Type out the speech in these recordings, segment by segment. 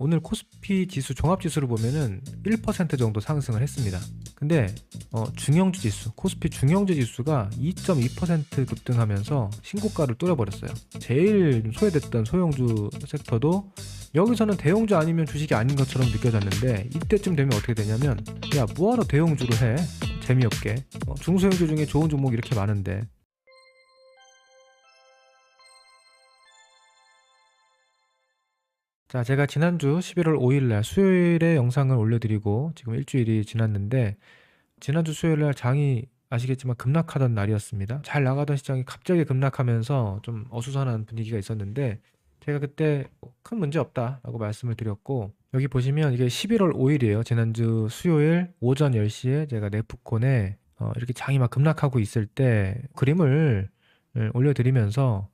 오늘 코스피 지수 종합지수를 보면은 1% 정도 상승을 했습니다. 근데 중형주 지수, 코스피 중형주 지수가 2.2% 급등하면서 신고가를 뚫어버렸어요. 제일 소외됐던 소형주 섹터도 여기서는 대형주 아니면 주식이 아닌 것처럼 느껴졌는데, 이때쯤 되면 어떻게 되냐면, 야, 뭐하러 대형주를 해? 재미없게. 중소형주 중에 좋은 종목이 이렇게 많은데. 자, 제가 지난주 11월 5일 날 수요일에 영상을 올려드리고 지금 일주일이 지났는데, 지난주 수요일 날 장이 아시겠지만 급락하던 날이었습니다. 잘 나가던 시장이 갑자기 급락하면서 좀 어수선한 분위기가 있었는데, 제가 그때 큰 문제 없다라고 말씀을 드렸고, 여기 보시면 이게 11월 5일이에요. 지난주 수요일 오전 10시에 제가 네프콘에 이렇게 장이 막 급락하고 있을 때 그림을 올려드리면서,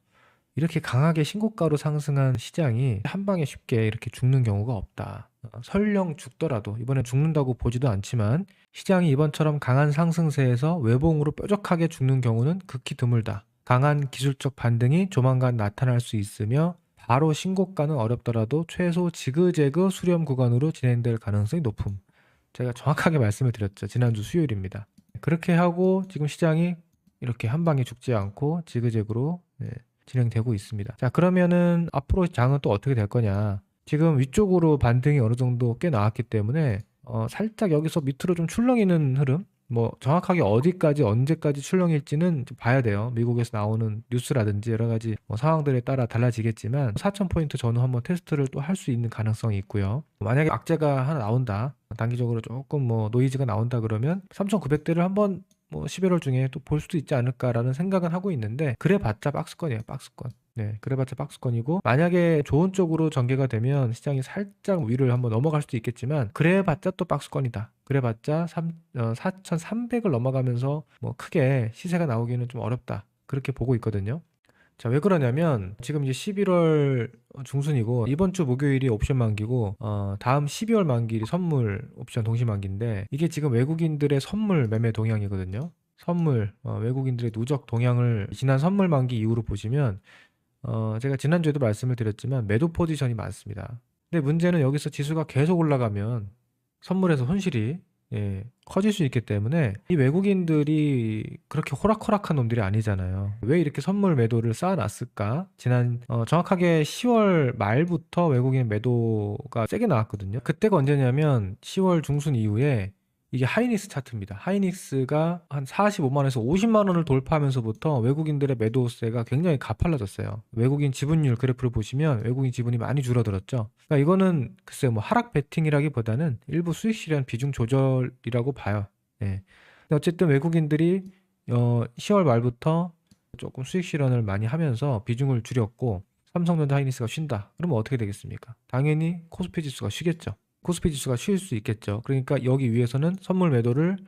이렇게 강하게 신고가로 상승한 시장이 한 방에 쉽게 이렇게 죽는 경우가 없다. 설령 죽더라도 이번에 죽는다고 보지도 않지만, 시장이 이번처럼 강한 상승세에서 외봉으로 뾰족하게 죽는 경우는 극히 드물다. 강한 기술적 반등이 조만간 나타날 수 있으며 바로 신고가는 어렵더라도 최소 지그재그 수렴 구간으로 진행될 가능성이 높음. 제가 정확하게 말씀을 드렸죠. 지난주 수요일입니다. 그렇게 하고 지금 시장이 이렇게 한 방에 죽지 않고 지그재그로 진행되고 있습니다. 자, 그러면은 앞으로 장은 또 어떻게 될 거냐? 지금 위쪽으로 반등이 어느 정도 꽤 나왔기 때문에 살짝 여기서 밑으로 좀 출렁이는 흐름, 뭐 정확하게 어디까지 언제까지 출렁일지는 좀 봐야 돼요. 미국에서 나오는 뉴스라든지 여러 가지 상황들에 따라 달라지겠지만, 4,000포인트 전후 한번 테스트를 또 할 수 있는 가능성이 있고요. 만약에 악재가 하나 나온다, 단기적으로 조금 노이즈가 나온다 그러면 3,900대를 한번 11월 중에 또 볼 수도 있지 않을까라는 생각은 하고 있는데, 그래봤자 박스권이에요, 박스권. 네, 그래봤자 박스권이고, 만약에 좋은 쪽으로 전개가 되면 시장이 살짝 위를 한번 넘어갈 수도 있겠지만, 그래봤자 또 박스권이다. 그래봤자 4,300을 넘어가면서 크게 시세가 나오기는 좀 어렵다, 그렇게 보고 있거든요. 자, 왜 그러냐면 지금 이제 11월 중순이고, 이번 주 목요일이 옵션 만기고, 다음 12월 만기일이 선물 옵션 동시 만기인데, 이게 지금 외국인들의 선물 매매 동향이거든요. 선물, 외국인들의 누적 동향을 지난 선물 만기 이후로 보시면, 제가 지난주에도 말씀을 드렸지만 매도 포지션이 많습니다. 근데 문제는 여기서 지수가 계속 올라가면 선물에서 손실이 커질 수 있기 때문에, 이 외국인들이 그렇게 호락호락한 놈들이 아니잖아요. 왜 이렇게 선물 매도를 쌓아놨을까? 지난 정확하게 10월 말부터 외국인 매도가 세게 나왔거든요. 그때가 언제냐면 10월 중순 이후에, 이게 하이닉스 차트입니다. 하이닉스가 한 45만원에서 50만원을 돌파하면서부터 외국인들의 매도세가 굉장히 가팔라졌어요. 외국인 지분율 그래프를 보시면 외국인 지분이 많이 줄어들었죠. 그러니까 이거는 글쎄 하락 베팅이라기보다는 일부 수익 실현 비중 조절이라고 봐요. 네. 근데 어쨌든 외국인들이 10월 말부터 조금 수익 실현을 많이 하면서 비중을 줄였고, 삼성전자 하이닉스가 쉰다. 그러면 어떻게 되겠습니까? 당연히 코스피 지수가 쉬겠죠. 코스피 지수가 쉴 수 있겠죠. 그러니까 여기 위에서는 선물 매도를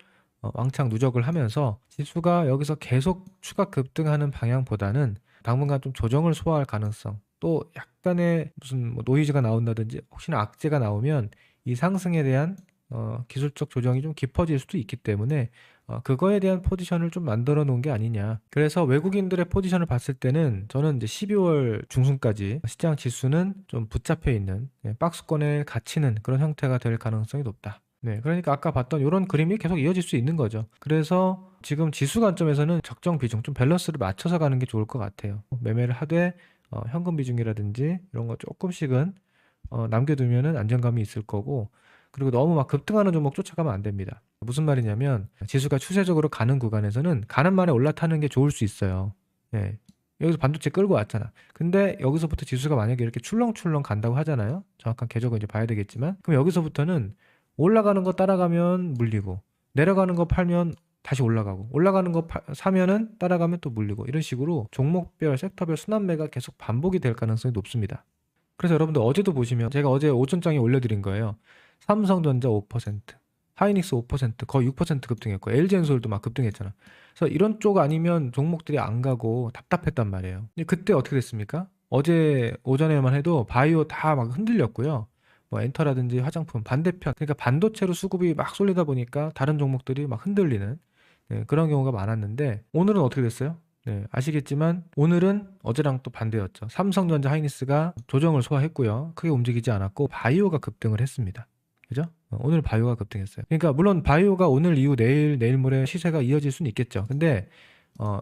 왕창 누적을 하면서, 지수가 여기서 계속 추가 급등하는 방향보다는 당분간 좀 조정을 소화할 가능성, 또 약간의 무슨 노이즈가 나온다든지 혹시나 악재가 나오면 이 상승에 대한 기술적 조정이 좀 깊어질 수도 있기 때문에, 그거에 대한 포지션을 좀 만들어 놓은 게 아니냐. 그래서 외국인들의 포지션을 봤을 때는 저는 이제 12월 중순까지 시장 지수는 좀 붙잡혀 있는 박스권에 갇히는 그런 형태가 될 가능성이 높다. 네, 그러니까 아까 봤던 이런 그림이 계속 이어질 수 있는 거죠. 그래서 지금 지수 관점에서는 적정 비중, 좀 밸런스를 맞춰서 가는 게 좋을 것 같아요. 매매를 하되 현금 비중이라든지 이런 거 조금씩은 남겨두면은 안정감이 있을 거고, 그리고 너무 막 급등하는 종목 쫓아가면 안 됩니다. 무슨 말이냐면, 지수가 추세적으로 가는 구간에서는 가는 만에 올라타는 게 좋을 수 있어요. 예. 여기서 반도체 끌고 왔잖아. 근데 여기서부터 지수가 만약에 이렇게 출렁출렁 간다고 하잖아요. 정확한 궤적은 이제 봐야 되겠지만, 그럼 여기서부터는 올라가는 거 따라가면 물리고, 내려가는 거 팔면 다시 올라가고, 올라가는 거 사면은 따라가면 또 물리고, 이런 식으로 종목별, 섹터별 순환매가 계속 반복이 될 가능성이 높습니다. 그래서 여러분들 어제도 보시면 제가 어제 오전장에 올려드린 거예요. 삼성전자 5%, 하이닉스 5%, 거의 6% 급등했고, LG엔솔도 막 급등했잖아. 그래서 이런 쪽 아니면 종목들이 안 가고 답답했단 말이에요. 근데 그때 어떻게 됐습니까? 어제 오전에만 해도 바이오 다 막 흔들렸고요. 엔터라든지 화장품, 반대편, 그러니까 반도체로 수급이 막 쏠리다 보니까 다른 종목들이 막 흔들리는 그런 경우가 많았는데, 오늘은 어떻게 됐어요? 네, 아시겠지만 오늘은 어제랑 또 반대였죠. 삼성전자 하이닉스가 조정을 소화했고요. 크게 움직이지 않았고 바이오가 급등을 했습니다. 그죠? 오늘 바이오가 급등했어요. 그러니까 물론 바이오가 오늘 이후 내일 모레 시세가 이어질 수는 있겠죠. 근데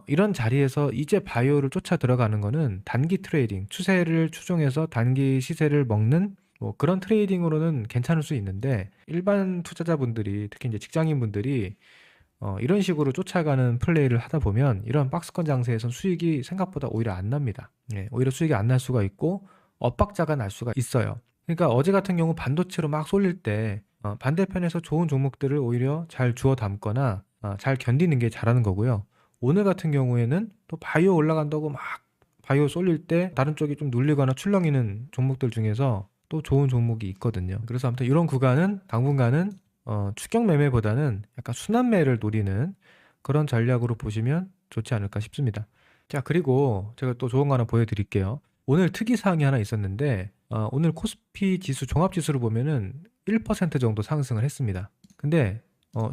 이런 자리에서 이제 바이오를 쫓아 들어가는 거는 단기 트레이딩, 추세를 추종해서 단기 시세를 먹는 뭐 그런 트레이딩으로는 괜찮을 수 있는데, 일반 투자자분들이 특히 이제 직장인분들이 이런 식으로 쫓아가는 플레이를 하다 보면 이런 박스권 장세에선 수익이 생각보다 오히려 안 납니다. 예, 오히려 수익이 안 날 수가 있고 엇박자가 날 수가 있어요. 그러니까 어제 같은 경우 반도체로 막 쏠릴 때 반대편에서 좋은 종목들을 오히려 잘 주워 담거나 잘 견디는 게 잘하는 거고요. 오늘 같은 경우에는 또 바이오 올라간다고 막 바이오 쏠릴 때 다른 쪽이 좀 눌리거나 출렁이는 종목들 중에서 또 좋은 종목이 있거든요. 그래서 아무튼 이런 구간은 당분간은 추격 매매보다는 약간 순환매를 노리는 그런 전략으로 보시면 좋지 않을까 싶습니다. 자, 그리고 제가 또 좋은 거 하나 보여드릴게요. 오늘 특이사항이 하나 있었는데 오늘 코스피 지수 종합지수를 보면은 1% 정도 상승을 했습니다. 근데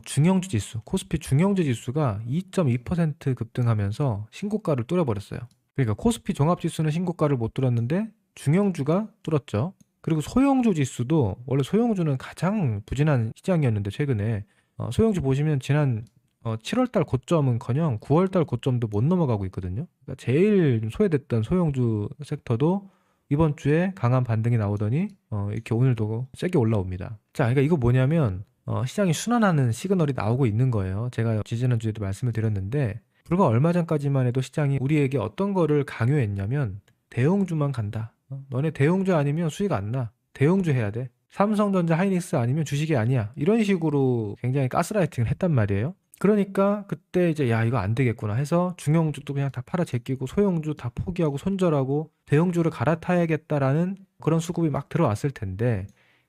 중형주 지수, 코스피 중형주 지수가 2.2% 급등하면서 신고가를 뚫어버렸어요. 그러니까 코스피 종합지수는 신고가를 못 뚫었는데 중형주가 뚫었죠. 그리고 소형주 지수도, 원래 소형주는 가장 부진한 시장이었는데 최근에 소형주 보시면 지난 7월달 고점은커녕 9월달 고점도 못 넘어가고 있거든요. 그러니까 제일 소외됐던 소형주 섹터도 이번 주에 강한 반등이 나오더니 이렇게 오늘도 세게 올라옵니다. 자, 그러니까 이거 뭐냐면 시장이 순환하는 시그널이 나오고 있는 거예요. 제가 지지난주에도 말씀을 드렸는데, 불과 얼마 전까지만 해도 시장이 우리에게 어떤 거를 강요했냐면 대형주만 간다. 너네 대형주 아니면 수익 안 나. 대형주 해야 돼. 삼성전자 하이닉스 아니면 주식이 아니야. 이런 식으로 굉장히 가스라이팅을 했단 말이에요. 그러니까 그때 이제 야, 이거 안 되겠구나 해서 중형주도 그냥 다 팔아 제끼고 소형주 다 포기하고 손절하고 대형주를 갈아타야겠다라는 그런 수급이 막 들어왔을 텐데,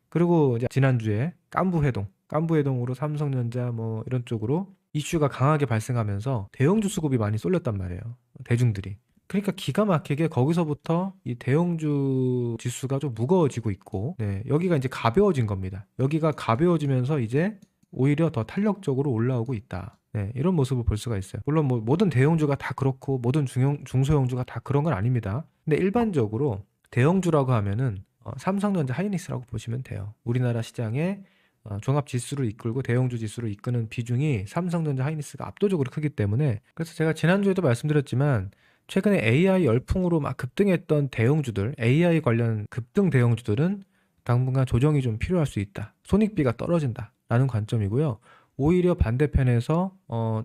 그리고 이제 지난주에 깐부회동으로 삼성전자 뭐 이런 쪽으로 이슈가 강하게 발생하면서 대형주 수급이 많이 쏠렸단 말이에요. 대중들이. 그러니까 기가 막히게 거기서부터 이 대형주 지수가 좀 무거워지고 있고, 네, 여기가 이제 가벼워진 겁니다. 여기가 가벼워지면서 이제 오히려 더 탄력적으로 올라오고 있다. 네, 이런 모습을 볼 수가 있어요. 물론 뭐 모든 대형주가 다 그렇고 모든 중소형주가 다 그런 건 아닙니다. 근데 일반적으로 대형주라고 하면은 삼성전자 하이닉스라고 보시면 돼요. 우리나라 시장에 종합 지수를 이끌고 대형주 지수를 이끄는 비중이 삼성전자 하이닉스가 압도적으로 크기 때문에, 그래서 제가 지난주에도 말씀드렸지만 최근에 AI 열풍으로 막 급등했던 대형주들, AI 관련 급등 대형주들은 당분간 조정이 좀 필요할 수 있다. 손익비가 떨어진다. 라는 관점이고요. 오히려 반대편에서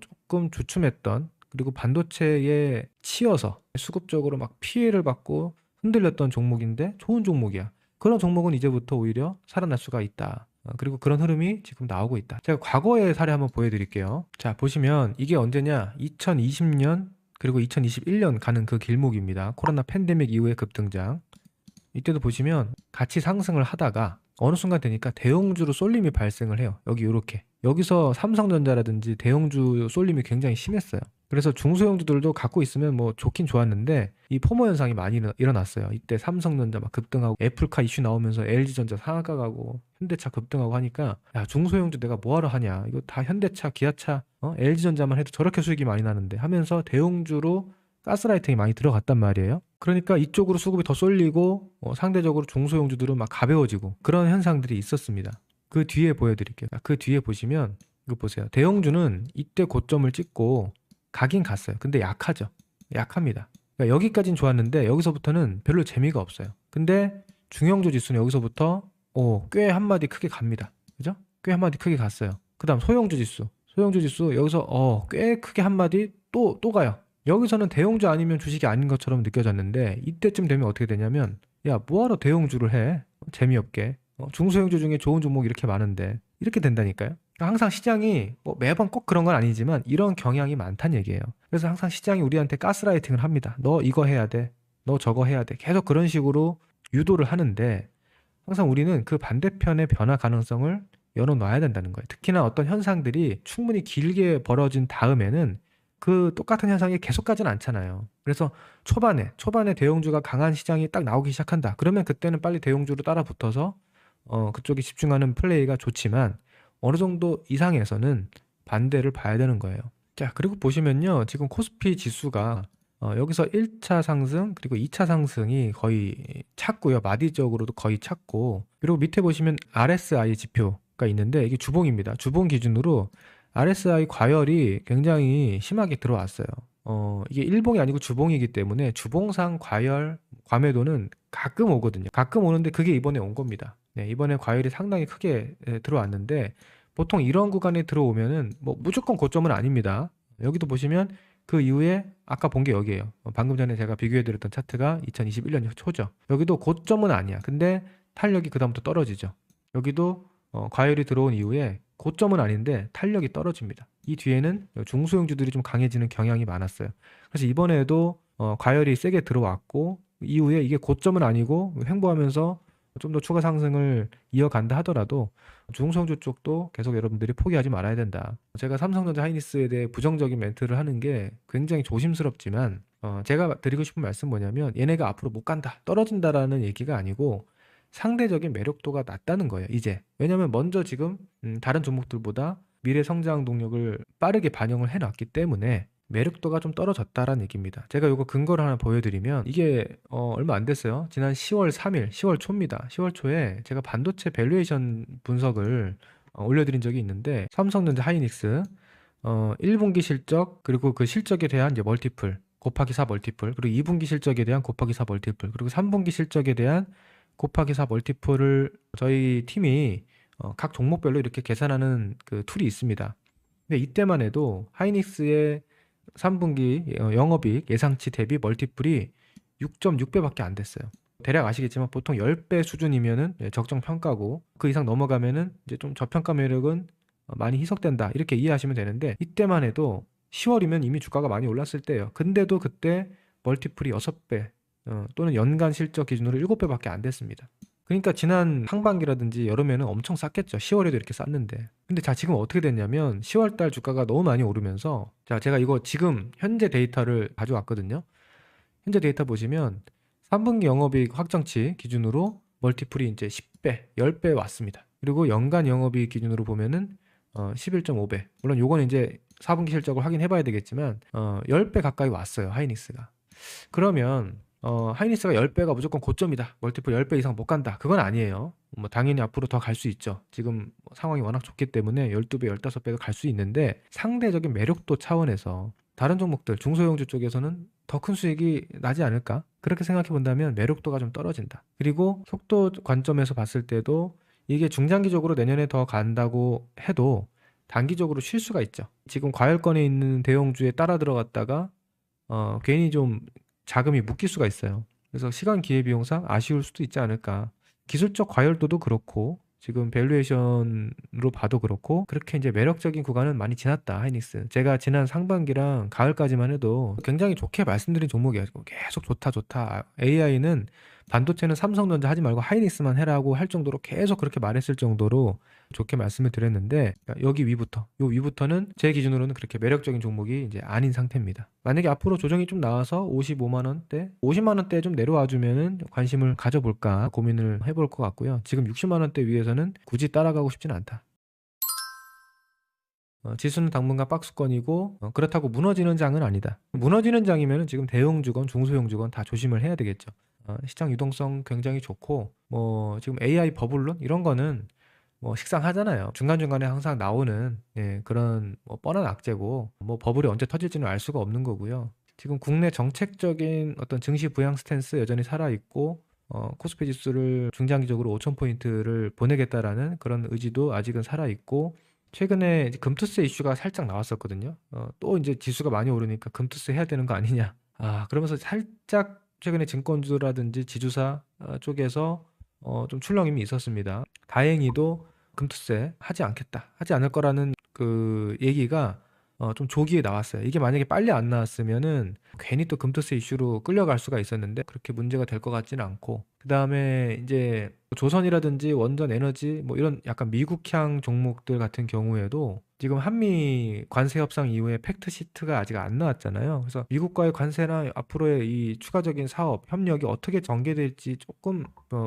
조금 주춤했던, 그리고 반도체에 치여서 수급적으로 막 피해를 받고 흔들렸던 종목인데 좋은 종목이야. 그런 종목은 이제부터 오히려 살아날 수가 있다. 그리고 그런 흐름이 지금 나오고 있다. 제가 과거의 사례 한번 보여드릴게요. 자, 보시면 이게 언제냐? 2020년 그리고 2021년 가는 그 길목입니다. 코로나 팬데믹 이후의 급등장. 이때도 보시면 같이 상승을 하다가 어느 순간 되니까 대형주로 쏠림이 발생을 해요. 여기서 삼성전자라든지 대형주 쏠림이 굉장히 심했어요. 그래서 중소형주들도 갖고 있으면 뭐 좋긴 좋았는데 이 포모 현상이 많이 일어났어요. 이때 삼성전자 막 급등하고 애플카 이슈 나오면서 LG전자 상한가 가고 현대차 급등하고 하니까 야, 중소형주 내가 뭐하러 하냐. 이거 다 현대차, 기아차, LG전자만 해도 저렇게 수익이 많이 나는데 하면서 대형주로 가스라이팅이 많이 들어갔단 말이에요. 그러니까 이쪽으로 수급이 더 쏠리고 상대적으로 중소형주들은 막 가벼워지고 그런 현상들이 있었습니다. 그 뒤에 보여드릴게요. 그 뒤에 보시면 이거 보세요. 대형주는 이때 고점을 찍고 가긴 갔어요. 근데 약하죠. 약합니다. 그러니까 여기까지는 좋았는데 여기서부터는 별로 재미가 없어요. 근데 중형주 지수는 여기서부터 꽤 한마디 크게 갑니다. 그죠? 꽤 한마디 크게 갔어요. 그 다음 소형주 지수 여기서 꽤 크게 한마디 또 가요. 여기서는 대형주 아니면 주식이 아닌 것처럼 느껴졌는데 이때쯤 되면 어떻게 되냐면 야, 뭐하러 대형주를 해? 재미없게. 중소형주 중에 좋은 종목이 이렇게 많은데 이렇게 된다니까요. 항상 시장이 뭐 매번 꼭 그런 건 아니지만 이런 경향이 많다는 얘기예요. 그래서 항상 시장이 우리한테 가스라이팅을 합니다. 너 이거 해야 돼. 너 저거 해야 돼. 계속 그런 식으로 유도를 하는데 항상 우리는 그 반대편의 변화 가능성을 열어놔야 된다는 거예요. 특히나 어떤 현상들이 충분히 길게 벌어진 다음에는 그 똑같은 현상이 계속 가진 않잖아요. 그래서 초반에 대형주가 강한 시장이 딱 나오기 시작한다. 그러면 그때는 빨리 대형주로 따라 붙어서 그쪽에 집중하는 플레이가 좋지만 어느 정도 이상에서는 반대를 봐야 되는 거예요. 자, 그리고 보시면요. 지금 코스피 지수가 여기서 1차 상승 그리고 2차 상승이 거의 찼고요. 마디적으로도 거의 찼고, 그리고 밑에 보시면 RSI 지표가 있는데 이게 주봉입니다. 주봉 기준으로 RSI 과열이 굉장히 심하게 들어왔어요. 이게 일봉이 아니고 주봉이기 때문에 주봉상 과열, 과매도는 가끔 오거든요. 가끔 오는데 그게 이번에 온 겁니다. 네, 이번에 과열이 상당히 크게 들어왔는데, 보통 이런 구간에 들어오면은 뭐 무조건 고점은 아닙니다. 여기도 보시면 그 이후에 아까 본 게 여기에요. 방금 전에 제가 비교해드렸던 차트가 2021년 초죠. 여기도 고점은 아니야. 근데 탄력이 그다음부터 떨어지죠. 여기도 과열이 들어온 이후에 고점은 아닌데 탄력이 떨어집니다. 이 뒤에는 중소형주들이 좀 강해지는 경향이 많았어요. 그래서 이번에도 과열이 세게 들어왔고, 이후에 이게 고점은 아니고 횡보하면서 좀 더 추가 상승을 이어간다 하더라도 중성주 쪽도 계속 여러분들이 포기하지 말아야 된다. 제가 삼성전자 하이닉스에 대해 부정적인 멘트를 하는 게 굉장히 조심스럽지만, 제가 드리고 싶은 말씀 뭐냐면, 얘네가 앞으로 못 간다, 떨어진다라는 얘기가 아니고 상대적인 매력도가 낮다는 거예요, 이제. 왜냐면 먼저 지금 다른 종목들보다 미래 성장 동력을 빠르게 반영을 해놨기 때문에 매력도가 좀 떨어졌다라는 얘기입니다. 제가 이거 근거를 하나 보여드리면, 이게 얼마 안 됐어요. 지난 10월 3일, 10월 초입니다. 10월 초에 제가 반도체 밸류에이션 분석을 올려드린 적이 있는데, 삼성전자 하이닉스 1분기 실적, 그리고 그 실적에 대한 이제 멀티플 곱하기 4 멀티플, 그리고 2분기 실적에 대한 곱하기 4 멀티플, 그리고 3분기 실적에 대한 곱하기 4 멀티플을 저희 팀이 각 종목별로 이렇게 계산하는 그 툴이 있습니다. 근데 이때만 해도 하이닉스의 3분기 영업이익 예상치 대비 멀티플이 6.6배밖에 안 됐어요. 대략 아시겠지만 보통 10배 수준이면은 적정 평가고, 그 이상 넘어가면은 이제 좀 저평가 매력은 많이 희석된다, 이렇게 이해하시면 되는데, 이때만 해도 10월이면 이미 주가가 많이 올랐을 때예요. 근데도 그때 멀티플이 6배 또는 연간 실적 기준으로 7배밖에 안 됐습니다. 그러니까 지난 상반기라든지 여름에는 엄청 쌌겠죠. 10월에도 이렇게 쌌는데. 근데 자, 지금 어떻게 됐냐면 10월 달 주가가 너무 많이 오르면서, 자, 제가 이거 지금 현재 데이터를 가져왔거든요. 현재 데이터 보시면 3분기 영업이익 확정치 기준으로 멀티플이 이제 10배, 10배 왔습니다. 그리고 연간 영업이익 기준으로 보면은 11.5배. 물론 요거는 이제 4분기 실적을 확인해 봐야 되겠지만 10배 가까이 왔어요, 하이닉스가. 그러면 하이닉스가 10배가 무조건 고점이다, 멀티플 10배 이상 못 간다, 그건 아니에요. 뭐 당연히 앞으로 더 갈 수 있죠. 지금 상황이 워낙 좋기 때문에 12배, 15배가 갈 수 있는데, 상대적인 매력도 차원에서 다른 종목들, 중소형주 쪽에서는 더 큰 수익이 나지 않을까? 그렇게 생각해 본다면 매력도가 좀 떨어진다. 그리고 속도 관점에서 봤을 때도 이게 중장기적으로 내년에 더 간다고 해도 단기적으로 쉴 수가 있죠. 지금 과열권에 있는 대형주에 따라 들어갔다가 괜히 좀 자금이 묶일 수가 있어요. 그래서 시간 기회비용상 아쉬울 수도 있지 않을까. 기술적 과열도도 그렇고 지금 밸류에이션으로 봐도 그렇고, 그렇게 이제 매력적인 구간은 많이 지났다, 하이닉스. 제가 지난 상반기랑 가을까지만 해도 굉장히 좋게 말씀드린 종목이에요. 계속 좋다 좋다. AI는, 반도체는 삼성전자 하지 말고 하이닉스만 해라고 할 정도로 계속 그렇게 말했을 정도로 좋게 말씀을 드렸는데, 여기 위부터, 요 위부터는 제 기준으로는 그렇게 매력적인 종목이 이제 아닌 상태입니다. 만약에 앞으로 조정이 좀 나와서 55만 원대, 50만 원대에 좀 내려와 주면은 관심을 가져볼까 고민을 해볼 것 같고요. 지금 60만 원대 위에서는 굳이 따라가고 싶진 않다. 지수는 당분간 박스권이고, 그렇다고 무너지는 장은 아니다. 무너지는 장이면 지금 대형주건 중소형주건 다 조심을 해야 되겠죠. 시장 유동성 굉장히 좋고, 뭐 지금 AI 버블론 이런 거는 뭐 식상하잖아요. 중간중간에 항상 나오는 그런 뭐 뻔한 악재고, 뭐 버블이 언제 터질지는 알 수가 없는 거고요. 지금 국내 정책적인 어떤 증시 부양 스탠스 여전히 살아있고, 코스피 지수를 중장기적으로 5,000포인트를 보내겠다라는 그런 의지도 아직은 살아있고, 최근에 이제 금투세 이슈가 살짝 나왔었거든요. 또 이제 지수가 많이 오르니까 금투세 해야 되는 거 아니냐. 그러면서 살짝 최근에 증권주라든지 지주사 쪽에서 좀 출렁임이 있었습니다. 다행히도 금투세 하지 않겠다, 하지 않을 거라는 그 얘기가 좀 조기에 나왔어요. 이게 만약에 빨리 안 나왔으면은 괜히 또 금투세 이슈로 끌려갈 수가 있었는데, 그렇게 문제가 될 것 같지는 않고, 그 다음에 이제 조선이라든지 원전 에너지 뭐 이런 약간 미국향 종목들 같은 경우에도 지금 한미 관세 협상 이후에 팩트 시트가 아직 안 나왔잖아요. 그래서 미국과의 관세나 앞으로의 이 추가적인 사업 협력이 어떻게 전개될지 조금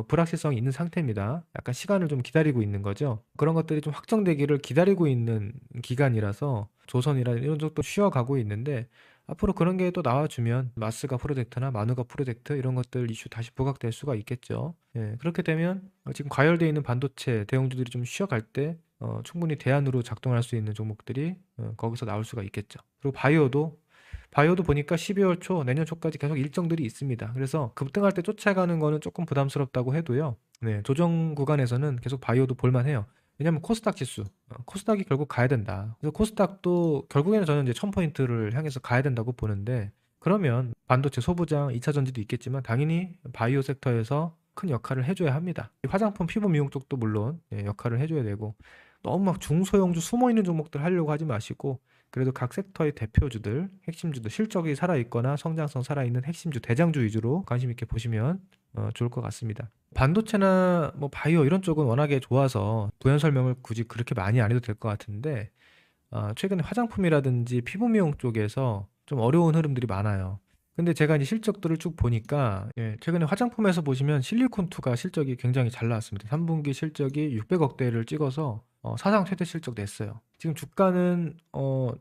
불확실성이 있는 상태입니다. 약간 시간을 좀 기다리고 있는 거죠. 그런 것들이 좀 확정되기를 기다리고 있는 기간이라서 조선이라 이런 쪽도 쉬어가고 있는데 앞으로 그런 게 또 나와주면 마스가 프로젝트나 마누가 프로젝트 이런 것들 이슈 다시 부각될 수가 있겠죠. 예, 그렇게 되면 지금 과열되어 있는 반도체 대형주들이 좀 쉬어갈 때 충분히 대안으로 작동할 수 있는 종목들이 거기서 나올 수가 있겠죠. 그리고 바이오도 보니까 12월 초, 내년 초까지 계속 일정들이 있습니다. 그래서 급등할 때 쫓아가는 거는 조금 부담스럽다고 해도요. 네, 조정 구간에서는 계속 바이오도 볼만해요. 왜냐면 코스닥 지수, 코스닥이 결국 가야 된다. 그래서 코스닥도 결국에는 저는 이제 1000포인트를 향해서 가야 된다고 보는데, 그러면 반도체 소부장, 2차 전지도 있겠지만 당연히 바이오 섹터에서 큰 역할을 해줘야 합니다. 화장품, 피부 미용 쪽도 물론 역할을 해줘야 되고, 너무 막 중소형주 숨어있는 종목들 하려고 하지 마시고, 그래도 각 섹터의 대표주들, 핵심주들, 실적이 살아있거나 성장성 살아있는 핵심주, 대장주 위주로 관심 있게 보시면 좋을 것 같습니다. 반도체나 뭐 바이오 이런 쪽은 워낙에 좋아서 부연 설명을 굳이 그렇게 많이 안 해도 될 것 같은데, 최근에 화장품이라든지 피부 미용 쪽에서 좀 어려운 흐름들이 많아요. 근데 제가 이제 실적들을 쭉 보니까 최근에 화장품에서 보시면 실리콘2가 실적이 굉장히 잘 나왔습니다. 3분기 실적이 600억대를 찍어서 사상 최대 실적 냈어요. 지금 주가는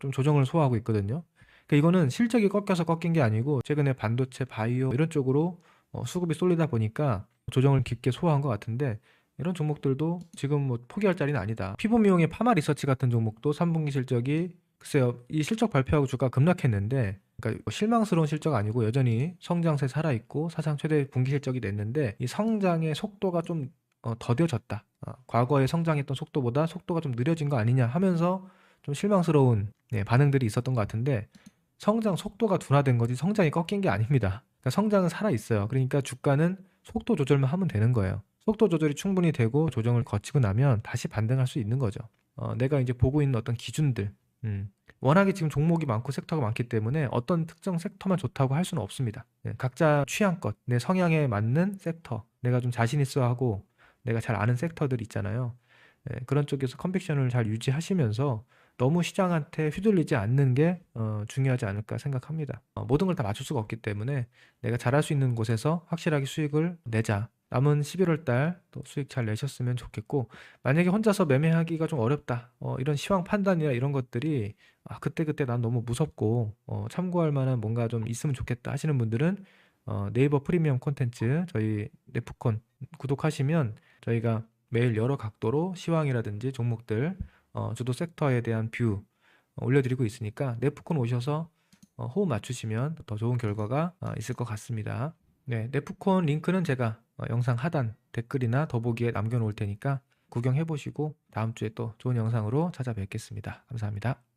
좀 조정을 소화하고 있거든요. 그러니까 이거는 실적이 꺾여서 꺾인 게 아니고 최근에 반도체, 바이오 이런 쪽으로 수급이 쏠리다 보니까 조정을 깊게 소화한 것 같은데, 이런 종목들도 지금 뭐 포기할 자리는 아니다. 피부 미용의 파마 리서치 같은 종목도 3분기 실적이 글쎄요, 이 실적 발표하고 주가 급락했는데, 그러니까 실망스러운 실적 아니고 여전히 성장세 살아있고 사상 최대 분기 실적이 냈는데, 이 성장의 속도가 좀 더뎌졌다. 과거에 성장했던 속도보다 속도가 좀 느려진 거 아니냐 하면서 좀 실망스러운 반응들이 있었던 것 같은데, 성장 속도가 둔화된 거지 성장이 꺾인 게 아닙니다. 그러니까 성장은 살아있어요. 그러니까 주가는 속도 조절만 하면 되는 거예요. 속도 조절이 충분히 되고 조정을 거치고 나면 다시 반등할 수 있는 거죠. 내가 이제 보고 있는 어떤 기준들, 워낙에 지금 종목이 많고 섹터가 많기 때문에 어떤 특정 섹터만 좋다고 할 수는 없습니다. 각자 취향껏 내 성향에 맞는 섹터, 내가 좀 자신 있어 하고 내가 잘 아는 섹터들 있잖아요. 그런 쪽에서 컨빅션을 잘 유지하시면서 너무 시장한테 휘둘리지 않는 게 중요하지 않을까 생각합니다. 모든 걸 다 맞출 수가 없기 때문에 내가 잘할 수 있는 곳에서 확실하게 수익을 내자. 남은 11월 달 또 수익 잘 내셨으면 좋겠고, 만약에 혼자서 매매하기가 좀 어렵다. 이런 시황 판단이나 이런 것들이 그때그때 난 너무 무섭고 참고할 만한 뭔가 좀 있으면 좋겠다 하시는 분들은 네이버 프리미엄 콘텐츠 저희 네프콘 구독하시면 저희가 매일 여러 각도로 시황이라든지 종목들, 주도 섹터에 대한 뷰 올려드리고 있으니까 네프콘 오셔서 호흡 맞추시면 더 좋은 결과가 있을 것 같습니다. 네, 네프콘 링크는 제가 영상 하단 댓글이나 더보기에 남겨놓을 테니까 구경해보시고 다음 주에 또 좋은 영상으로 찾아뵙겠습니다. 감사합니다.